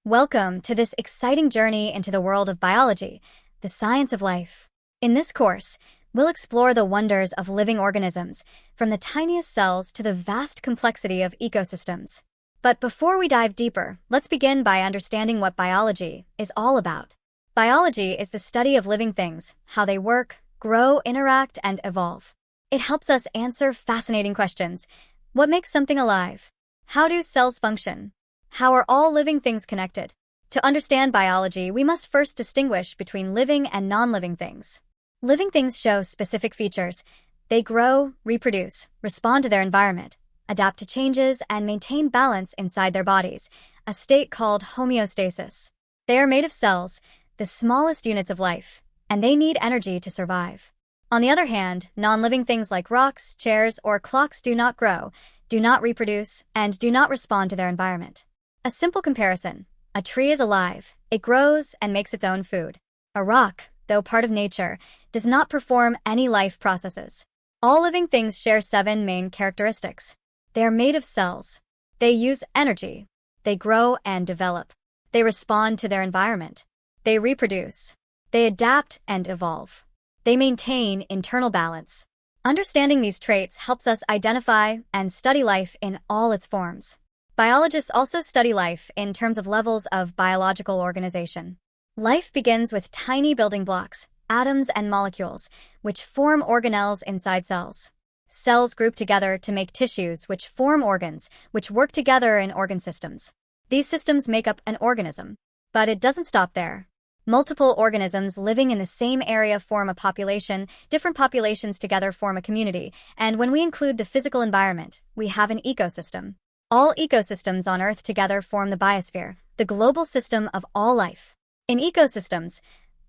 Welcome to this exciting journey into the world of biology, the science of life. In this course, we'll explore the wonders of living organisms, from the tiniest cells to the vast complexity of ecosystems. But before we dive deeper, let's begin by understanding what biology is all about. Biology is the study of living things, how they work, grow, interact, and evolve. It helps us answer fascinating questions. What makes something alive? How do cells function? How are all living things connected? To understand biology, we must first distinguish between living and non-living things. Living things show specific features. They grow, reproduce, respond to their environment, adapt to changes, and maintain balance inside their bodies, a state called homeostasis. They are made of cells, the smallest units of life, and they need energy to survive. On the other hand, non-living things like rocks, chairs, or clocks do not grow, do not reproduce, and do not respond to their environment. A simple comparison. A tree is alive. It grows and makes its own food. A rock, though part of nature, does not perform any life processes. All living things share 7 main characteristics. They are made of cells. They use energy. They grow and develop. They respond to their environment. They reproduce. They adapt and evolve. They maintain internal balance. Understanding these traits helps us identify and study life in all its forms. Biologists also study life in terms of levels of biological organization. Life begins with tiny building blocks, atoms and molecules, which form organelles inside cells. Cells group together to make tissues, which form organs, which work together in organ systems. These systems make up an organism. But it doesn't stop there. Multiple organisms living in the same area form a population, different populations together form a community, and when we include the physical environment, we have an ecosystem. All ecosystems on Earth together form the biosphere, the global system of all life. In ecosystems,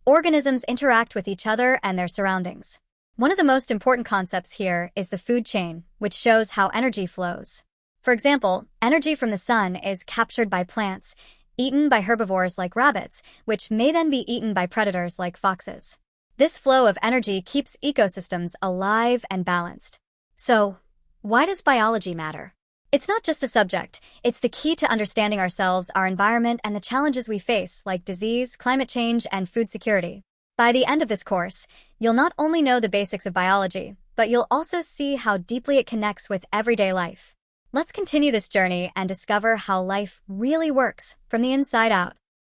organisms interact with each other and their surroundings. One of the most important concepts here is the food chain, which shows how energy flows. For example, energy from the sun is captured by plants, eaten by herbivores like rabbits, which may then be eaten by predators like foxes. This flow of energy keeps ecosystems alive and balanced. So, why does biology matter? It's not just a subject, it's the key to understanding ourselves, our environment, and the challenges we face, like disease, climate change, and food security. By the end of this course, you'll not only know the basics of biology, but you'll also see how deeply it connects with everyday life. Let's continue this journey and discover how life really works from the inside out.